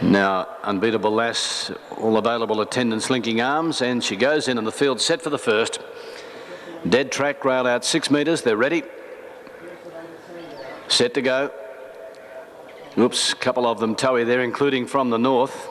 Now, Unbeatable Lass, all available attendance linking arms, and she goes in and the field set for the first. Dead track, rail out 6 metres, they're ready. Set to go. Oops, couple of them toey there, including from the north.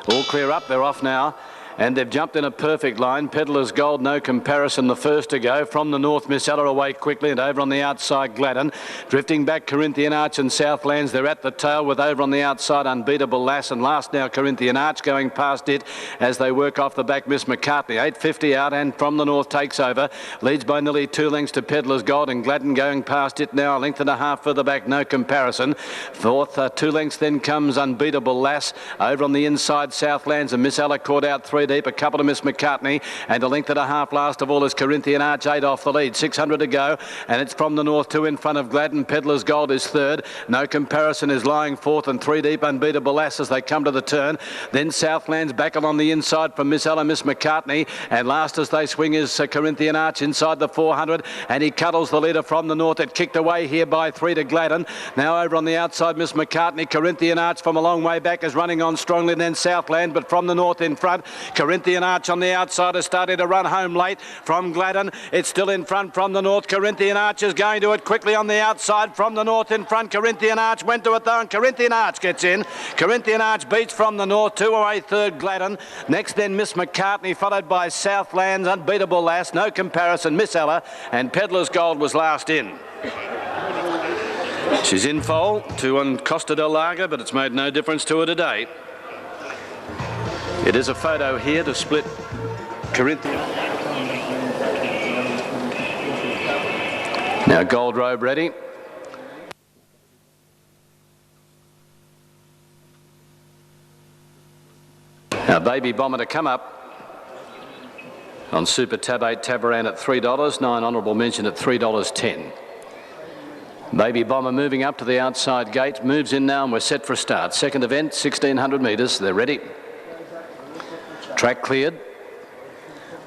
All clear up, they're off now. And they've jumped in a perfect line. Peddler's Gold, no comparison, the first to go. From the north, Miss Ella away quickly, and over on the outside, Gladden. Drifting back, Corinthian Arch and Southlands. They're at the tail with over on the outside, Unbeatable Lass. And last now, Corinthian Arch going past it as they work off the back, Miss McCartney. 8.50 out, and from the north takes over. Leads by nearly 2 lengths to Peddler's Gold, and Gladden going past it now. A length and a half further back, no comparison. Fourth, 2 lengths then comes Unbeatable Lass. Over on the inside, Southlands, and Miss Ella caught out 3 deep, a couple to Miss McCartney, and a length and a half last of all is Corinthian Arch, 8 off the lead, 600 to go, and it's from the north, 2 in front of Gladden. Peddler's Gold is third, no comparison is lying fourth, and 3 deep Unbeatable Lass as they come to the turn. Then Southlands back along the inside from Miss Ella, Miss McCartney, and last as they swing is Corinthian Arch inside the 400, and he cuddles the leader from the north. It kicked away here by 3 to Gladden. Now over on the outside, Miss McCartney. Corinthian Arch from a long way back is running on strongly, then Southland, but from the north in front. Corinthian Arch on the outside is starting to run home late from Gladden. It's still in front from the north. Corinthian Arch is going to it quickly on the outside from the north in front. Corinthian Arch went to it though, and Corinthian Arch gets in. Corinthian Arch beats from the north, 2 away third Gladden. Next then Miss McCartney, followed by Southlands, Unbeatable Lass, no comparison, Miss Ella, and Peddler's Gold was last in. She's in foal to Costa del Lago, but it's made no difference to her today. It is a photo here to split Corinthian. Now Gold Robe ready. Now Baby Bomber to come up on Super Tab 8 Tabaran at $3, 9 honourable mention at $3.10. Baby Bomber moving up to the outside gate, moves in now and we're set for a start. Second event, 1600 metres, they're ready. Track cleared.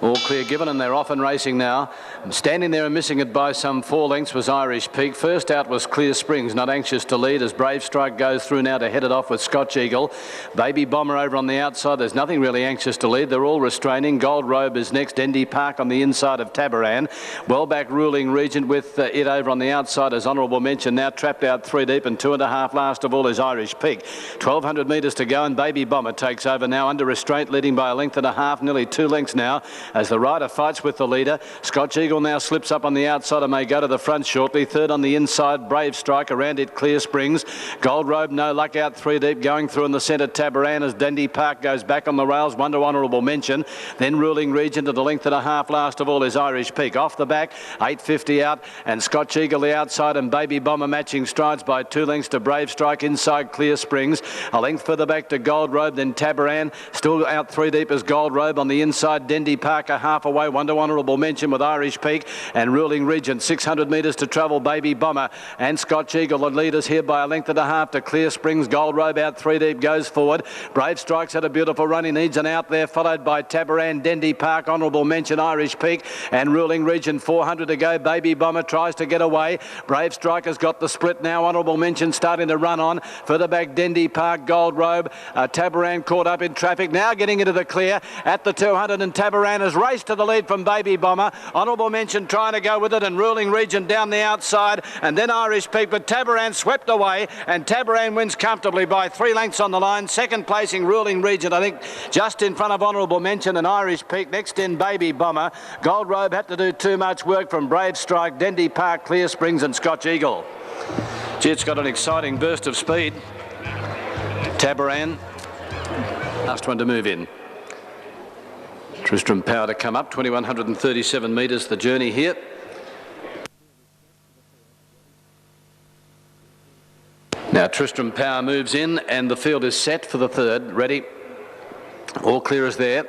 All clear given, and they're off and racing now. Standing there and missing it by some 4 lengths was Irish Peak. First out was Clear Springs, not anxious to lead as Brave Strike goes through now to head it off with Scotch Eagle. Baby Bomber over on the outside. There's nothing really anxious to lead. They're all restraining. Gold Robe is next. Dendy Park on the inside of Tabaran. Well back Ruling Regent with it over on the outside as honourable mention. Now trapped out 3 deep, and 2 1/2 last of all is Irish Peak. 1200 metres to go, and Baby Bomber takes over now under restraint, leading by a length and a half, nearly 2 lengths now as the rider fights with the leader. Scotch Eagle now slips up on the outside and may go to the front shortly. Third on the inside, Brave Strike. Around it, Clear Springs. Gold Robe, no luck, out 3 deep, going through in the centre. Tabaran as Dendy Park goes back on the rails. One to honourable mention. Then Ruling Regent at the length and a half last of all is Irish Peak. Off the back, 8.50 out, and Scotch Eagle the outside, and Baby Bomber matching strides by 2 lengths to Brave Strike inside Clear Springs. A length further back to Gold Robe, then Tabaran. Still out 3 deep as Gold Robe on the inside. Dendy Park a half away, 1 to honourable mention with Irish Peak and Ruling Regent. 600 metres to travel. Baby Bomber and Scotch Eagle, the leaders here by a length and a half to Clear Springs. Gold Robe out 3 deep, goes forward. Brave Strike's had a beautiful run. He needs an out there, followed by Tabaran, Dendy Park, honourable mention, Irish Peak and Ruling Regent. 400 to go. Baby Bomber tries to get away. Brave Strike has got the split now. Honourable mention starting to run on. Further back, Dendy Park, Gold Robe. Tabaran caught up in traffic. Now getting into the clear at the 200, and Tabaran has raced to the lead from Baby Bomber. Honourable mention trying to go with it, and Ruling Regent down the outside, and then Irish Peak, but Tabaran swept away, and Tabaran wins comfortably by 3 lengths on the line. Second placing Ruling Regent, I think, just in front of honourable mention and Irish Peak. Next in Baby Bomber. Gold Robe had to do too much work from Brave Strike, Dendy Park, Clear Springs and Scotch Eagle. Gee, it's got an exciting burst of speed. Tabaran, last one to move in. Tristram Power to come up, 2137 metres the journey here. Now Tristram Power moves in, and the field is set for the third. Ready. All clear is there.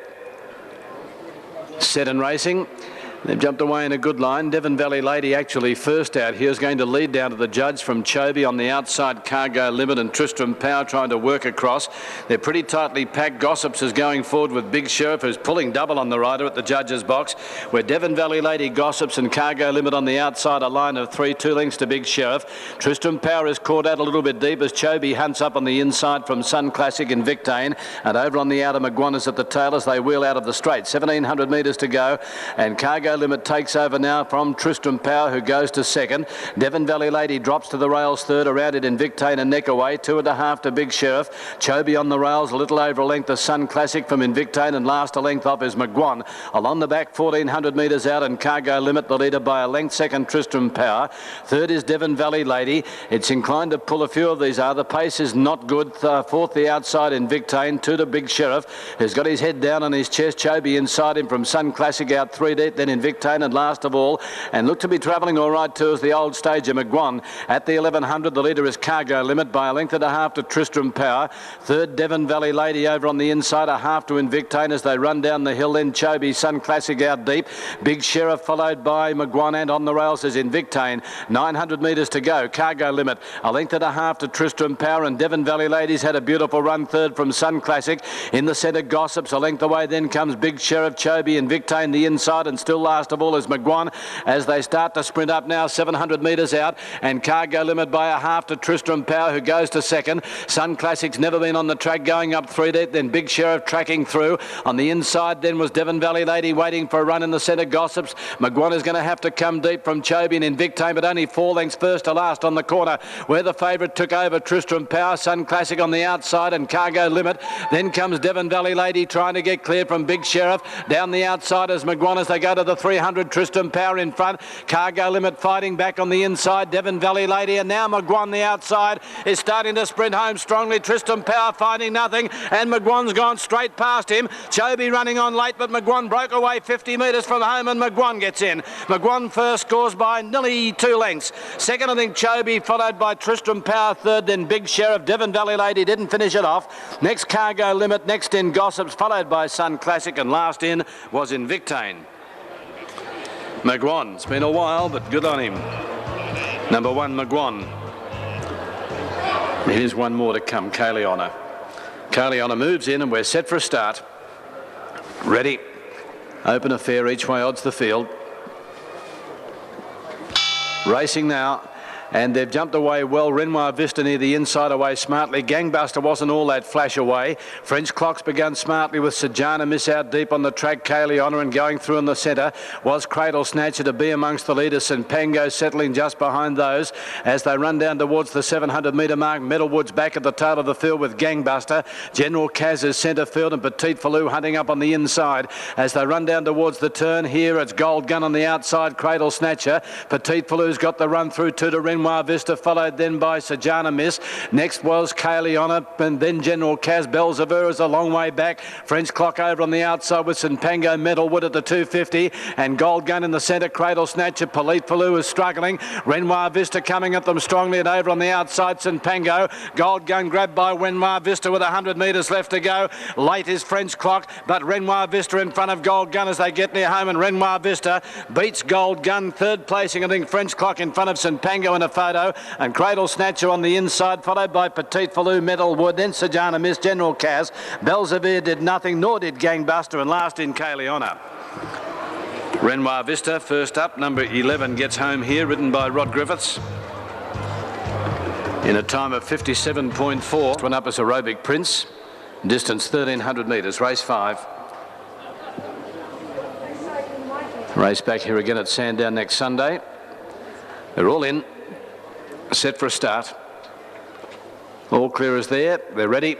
Set and racing. They've jumped away in a good line. Devon Valley Lady actually first out here is going to lead down to the judge from Chobe on the outside. Cargo Limit and Tristram Power trying to work across. They're pretty tightly packed. Gossips is going forward with Big Sheriff, who's pulling double on the rider at the judge's box, where Devon Valley Lady, Gossips and Cargo Limit on the outside, a line of 3, 2 lengths to Big Sheriff. Tristram Power is caught out a little bit deep as Chobe hunts up on the inside from Sun Classic and Victane, and over on the outer Maguanas at the tail as they wheel out of the straight. 1,700 metres to go, and Cargo Limit takes over now from Tristram Power, who goes to second. Devon Valley Lady drops to the rails third, around it in Victane and Neckaway, 2.5 to Big Sheriff. Chobe on the rails, a little over a length of Sun Classic from Invictane, and last a length off is Maguan. Along the back, 1,400 metres out, and Cargo Limit the leader by a length. Second, Tristram Power. Third is Devon Valley Lady. It's inclined to pull a few of these. The pace is not good. Fourth, the outside in Victane. 2 to Big Sheriff, who's got his head down on his chest. Chobe inside him from Sun Classic out 3 deep, then in Victane, and last of all, and look to be travelling all right too, is the old stager Maguan. At the 1,100, the leader is Cargo Limit by a length and a half to Tristram Power. Third, Devon Valley Lady over on the inside, a half to Invictane as they run down the hill. Then Chobe, Sun Classic out deep. Big Sheriff followed by Maguan, and on the rails is Invictane. 900 metres to go. Cargo Limit a length and a half to Tristram Power, and Devon Valley Ladies had a beautiful run third from Sun Classic. In the centre, Gossips a length away. Then comes Big Sheriff, Chobe and Victane the inside, and still last of all is Maguan as they start to sprint up now. 700 metres out, and Cargo Limit by a half to Tristram Power, who goes to second. Sun Classic's never been on the track, going up 3 deep, then Big Sheriff tracking through. On the inside then was Devon Valley Lady waiting for a run in the centre. Gossips. Maguan is going to have to come deep from Chobe and Invictane, but only 4 lengths first to last on the corner where the favourite took over. Tristram Power, Sun Classic on the outside, and Cargo Limit. Then comes Devon Valley Lady trying to get clear from Big Sheriff. Down the outside as Maguan as they go to the 300. Tristram Power in front. Cargo Limit fighting back on the inside. Devon Valley Lady, and now Maguan the outside is starting to sprint home strongly. Tristram Power finding nothing, and Maguan's gone straight past him. Chobe running on late, but Maguan broke away 50 metres from home, and Maguan gets in. Maguan first, scores by nearly 2 lengths. Second, I think Chobe, followed by Tristram Power third, then Big Sheriff. Devon Valley Lady didn't finish it off. Next, Cargo Limit. Next in, Gossips, followed by Sun Classic, and last in was Invictane. Maguan, it's been a while, but good on him. Number 1, Maguan. Here's one more to come, Kaliona. Kaliona moves in, and we're set for a start. Ready. Open affair, each way odds the field. Racing now. And they've jumped away well. Renoir Vista near the inside away smartly. Gangbuster wasn't all that flash away. French Clock's begun smartly with Sajana Miss out deep on the track. Kaliona, and going through in the centre was Cradle Snatcher to be amongst the leaders. St Pango settling just behind those as they run down towards the 700 metre mark. Metalwood's back at the tail of the field with Gangbuster. General Kaz is centre field, and Petite Falou hunting up on the inside as they run down towards the turn. Here it's Gold Gun on the outside. Cradle Snatcher. Petite Falou's got the run through to Renoir Vista, followed then by Sajana Miss. Next was Kaliona, and then General Kaz. Belzever is a long way back. French Clock over on the outside with St Pango. Metalwood at the 250, and Gold Gun in the centre. Cradle Snatcher. Polite Falou is struggling. Renoir Vista coming at them strongly, and over on the outside St Pango. Gold Gun grabbed by Renoir Vista with 100 metres left to go. Late is French Clock, but Renoir Vista in front of Gold Gun as they get near home, and Renoir Vista beats Gold Gun. Third placing, I think, French Clock in front of St Pango in a photo, and Cradle Snatcher on the inside, followed by Petite Falou, Metalwood, then Sajana Miss, General Kaz. Belzever did nothing, nor did Gangbuster, and last in Kaliona. Renoir Vista first up. Number 11 gets home here, ridden by Rod Griffiths in a time of 57.4. One up is Aerobic Prince, distance 1,300 metres, race 5. Race back here again at Sandown next Sunday. They're all in, set for a start. All clear is there. They're ready.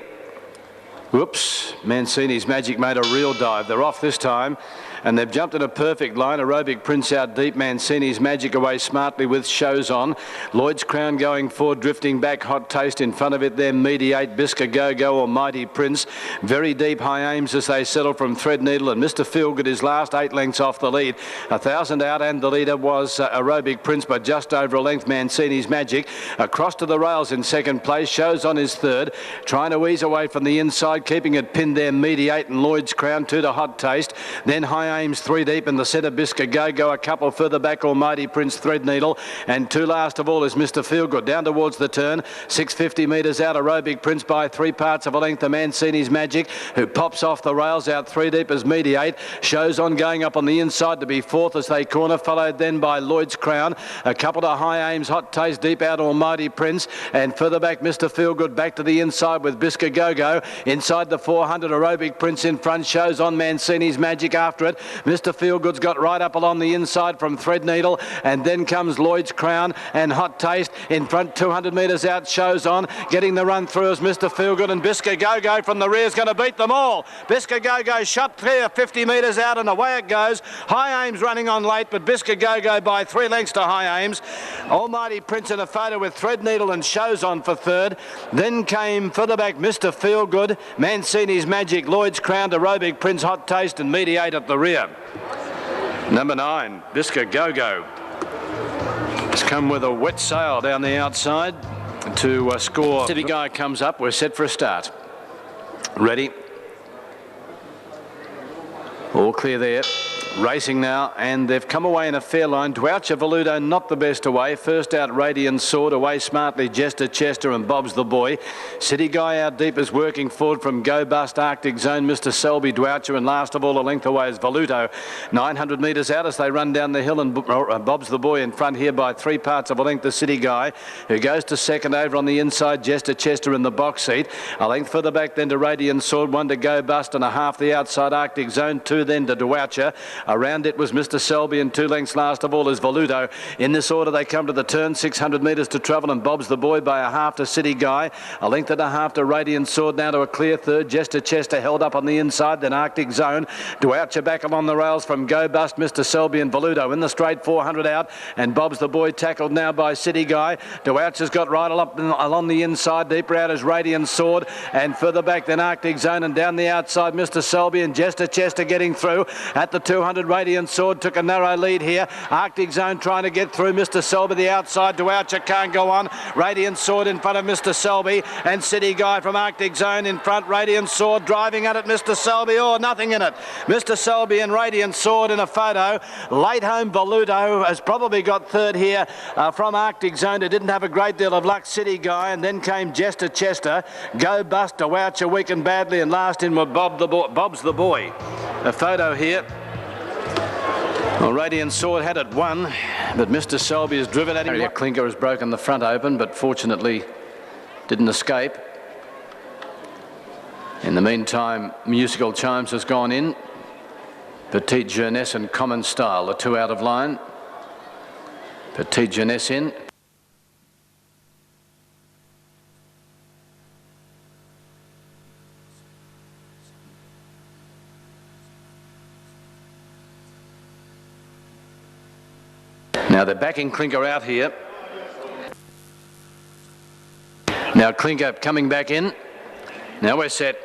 Whoops. Mancini's Magic made a real dive. They're off this time, and they've jumped in a perfect line. Aerobic Prince out deep. Mancini's Magic away smartly with Shows On. Lloyd's Crown going forward, drifting back. Hot Taste in front of it there. Mediate, Bisca Go-Go or Mighty Prince. Very deep High Aims as they settle from Threadneedle, and Mr. Feelgood is last 8 lengths off the lead. 1,000 out, and the leader was Aerobic Prince by just over a length. Mancini's Magic across to the rails in second place. Shows On is third, trying to ease away from the inside, keeping it pinned there. Mediate and Lloyd's Crown, 2 to Hot Taste. Then High High Aims 3 deep in the centre, Bisca Go-Go, a couple further back, Almighty Prince, Threadneedle, and 2 last of all is Mr. Feelgood. Down towards the turn, 650 metres out, Aerobic Prince by 3 parts of a length, the Mancini's Magic, who pops off the rails out 3 deep as Mediate. Shows on going up on the inside to be 4th as they corner, followed then by Lloyd's Crown. A couple of High Aims, Hot Taste, deep out Almighty Prince, and further back Mr. Feelgood back to the inside with Bisca Go-Go. Inside the 400, Aerobic Prince in front, shows on Mancini's Magic after it. Mr. Feelgood's got right up along the inside from Threadneedle, and then comes Lloyd's Crown and Hot Taste in front, 200 metres out, shows on. Getting the run through as Mr. Feelgood, and Bisca Go-Go from the rear is going to beat them all. Bisca Go-Go shot clear, 50 metres out, and away it goes. High Aims running on late, but Bisca Go-Go by 3 lengths to High Aims. Almighty Prince in a photo with Threadneedle and shows on for third. Then came further back Mr. Feelgood, Mancini's Magic, Lloyd's Crown, Aerobic Prince, Hot Taste and Mediate at the rear. Number 9, Bisca Go-Go. It's come with a wet sail down the outside to score. City Guy comes up. We're set for a start. Ready. All clear there. Racing now, and they've come away in a fair line. Dwoucher Voluto not the best away. First out Radiant Sword, away smartly Jester Chester and Bob's the Boy. City Guy out deep is working forward from Go Bust, Arctic Zone, Mr. Selby, Dwoucher, and last of all a length away is Voluto. 900 metres out as they run down the hill, and Bob's the Boy in front here by 3 parts of a length, the City Guy, who goes to second over on the inside, Jester Chester in the box seat. A length further back then to Radiant Sword, 1 to Go Bust and a half the outside Arctic Zone, 2 then to Dwoucher. Around it was Mr. Selby, and 2 lengths last of all is Voluto. In this order they come to the turn, 600 metres to travel, and Bob's the Boy by a half to City Guy. A length and a half to Radiant Sword, now to a clear third. Jester Chester held up on the inside, then Arctic Zone. Dwoucher back along the rails from Go Bust, Mr. Selby and Voluto in the straight, 400 out, and Bob's the Boy tackled now by City Guy. Dwoucher's got right up along the inside, deeper out as Radiant Sword, and further back than Arctic Zone, and down the outside Mr. Selby and Jester Chester getting through at the 200. Radiant Sword took a narrow lead here. Arctic Zone trying to get through. Mr. Selby the outside. Dwoucher can't go on. Radiant Sword in front of Mr. Selby, and City Guy from Arctic Zone in front. Radiant Sword driving at it. Mr. Selby, nothing in it. Mr. Selby and Radiant Sword in a photo. Late home Voluto has probably got third here from Arctic Zone, who didn't have a great deal of luck. City Guy, and then came Jester Chester. Go Bust, Dwoucher weakened badly, and last in were Bob's the Boy. A photo here. Well, Radiant Sword had it won, but Mr. Selby has driven at him. Clinker has broken the front open, but fortunately didn't escape. In the meantime, Musical Chimes has gone in. Petite Jeunesse and Common Style, the 2 out of line. Petite Jeunesse in. Now they're backing Clinker out here. Now Clinker coming back in. Now we're set.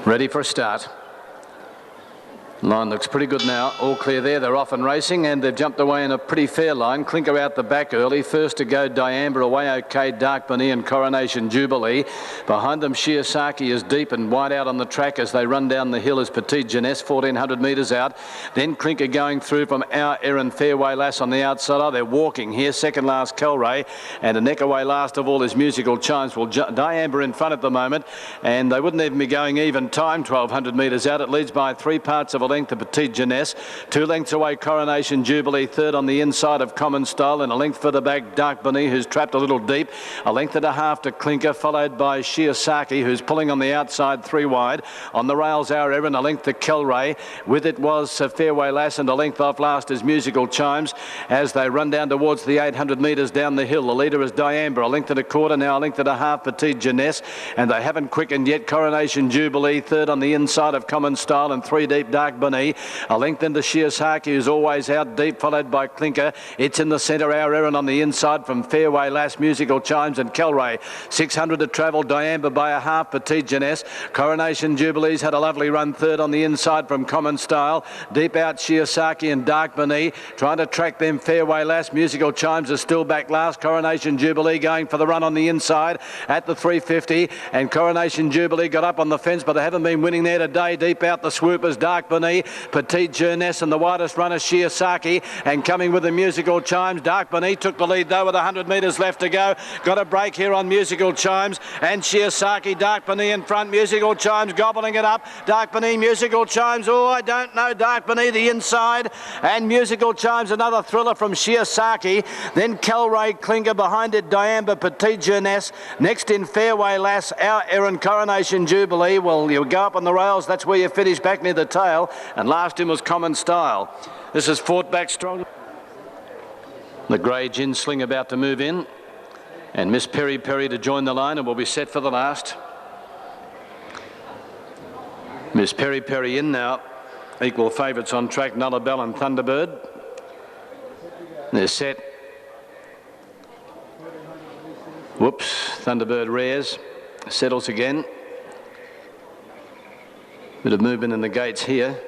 Ready for a start. Line looks pretty good now. All clear there. They're off and racing, and they've jumped away in a pretty fair line. Clinker out the back early. First to go, Diamber, away okay, Dark Bunny and Coronation Jubilee. Behind them, Shiosaki is deep and wide out on the track as they run down the hill as Petite Jeunesse, 1400 metres out. Then Clinker going through from Our Erin, Fairway Lass on the outside. Oh, they're walking here. Second last, Kelray, and a neck away last of all is Musical Chimes. Well, Diamber in front at the moment, and they wouldn't even be going even time, 1200 metres out. It leads by 3 parts of a length to Petite Jeunesse. 2 lengths away, Coronation Jubilee, third on the inside of Common Style, and a length further back, Dark Bunny, who's trapped a little deep. A length and a half to Clinker, followed by Shiosaki, who's pulling on the outside 3 wide. On the rails, Our Erin, a length to Kelray. With it was Fairway Lass, and a length off last is Musical Chimes as they run down towards the 800 metres down the hill. The leader is Diamber, a length and a quarter, now a length and a half, Petite Jeunesse, and they haven't quickened yet. Coronation Jubilee, third on the inside of Common Style, and 3 deep, Dark Dark Beneath. A length into Shiosaki, who's always out deep, followed by Clinker. It's in the centre, Our Errand on the inside from Fairway Lass, Musical Chimes and Kelray. 600 to travel, Diamba by a half, Petite Jeunesse. Coronation Jubilees had a lovely run third on the inside from Common Style. Deep out Shiosaki and Dark Beneath. Trying to track them, Fairway Lass. Musical Chimes is still back last. Coronation Jubilee going for the run on the inside at the 350. And Coronation Jubilee got up on the fence, but they haven't been winning there today. Deep out the swoopers, Dark Beneath, Petite Jeunesse and the widest runner, Shiosaki. And coming with the Musical Chimes, Dark Beneath took the lead though with 100 metres left to go. Got a break here on Musical Chimes and Shiosaki. Dark Beneath in front, Musical Chimes gobbling it up. Dark Beneath, Musical Chimes, oh I don't know, Dark Beneath the inside and Musical Chimes, another thriller from Shiosaki. Then Kelray, Clinker behind it, Diamba, Petite Jeunesse. Next in Fairway Lass, Our Errand, Coronation Jubilee. Well, you go up on the rails, that's where you finish back near the tail. And last in was Common Style. This is fought back strong. The grey gin sling about to move in. And Miss Peri Peri to join the line and will be set for the last. Miss Peri Peri in now. Equal favourites on track, Nullabelle and Thunderbird. They're set. Whoops, Thunderbird rears, settles again. Bit of movement in the gates here.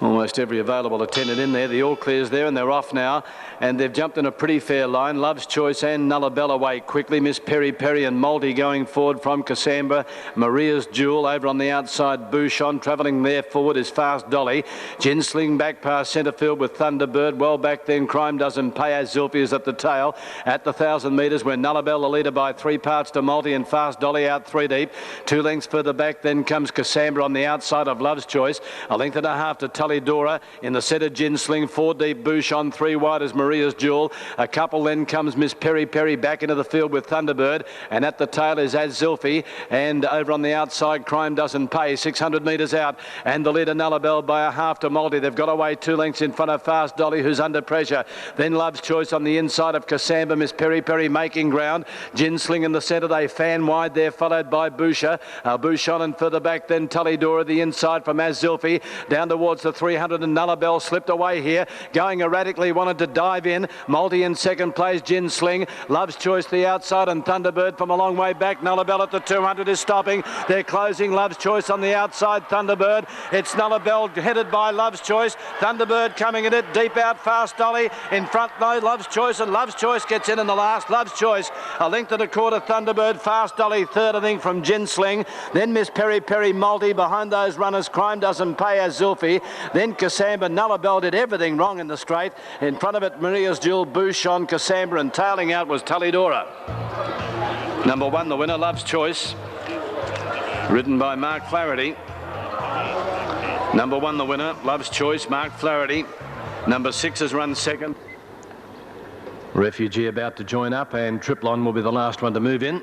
Almost every available attendant in there. The all clear's there and they're off now. And they've jumped in a pretty fair line. Love's Choice and Nullabelle away quickly. Miss Peri Peri and Malty going forward from Cassandra. Maria's Jewel over on the outside. Bouchon travelling there forward is Fast Dolly. Ginsling back past centre field with Thunderbird. Well back then Crime Doesn't Pay as Zilphy is at the tail. At the 1,000 metres where Nullabelle the leader by 3 parts to Malty and Fast Dolly out 3 deep. 2 lengths further back then comes Cassandra on the outside of Love's Choice. A length and a half to Tullydora. In the centre Ginsling, 4 deep Bouchon, 3 wide as Maria's Jewel. A couple then comes Miss Peri Peri back into the field with Thunderbird. And at the tail is Az Zilphy. And over on the outside, Crime Doesn't Pay. 600 metres out. And the leader Nullabelle by a half to Malty. They've got away 2 lengths in front of Fast Dolly, who's under pressure. Then Love's Choice on the inside of Cassandra. Miss Peri Peri making ground. Ginsling in the centre. They fan wide there, followed by Bouchon and further back then Tullydora the inside from Az Zilphy. Down towards the 300 and Nullabelle slipped away here. Going erratically, wanted to dive in. Malty in second place, Ginsling. Love's Choice the outside and Thunderbird from a long way back. Nullabelle at the 200 is stopping. They're closing. Love's Choice on the outside, Thunderbird. It's Nullabelle headed by Love's Choice. Thunderbird coming in it, deep out, Fast Dolly. In front, no, Love's Choice, and Love's Choice gets in the last. Love's Choice, a length and a quarter, Thunderbird. Fast Dolly third, I think, from Ginsling. Then Miss Peri Peri, Malty. Behind those runners, Crime Doesn't Pay as Zilphy. Then Cassandra. Nullabelle did everything wrong in the straight. In front of it, Maria's Jewel, Bouchon, Cassandra, and tailing out was Tullydora. Number 1, the winner, Love's Choice, ridden by Mark Flaherty. Number 1, the winner, Love's Choice, Mark Flaherty. Number 6 has run second. Refugee about to join up, and Triplon will be the last one to move in.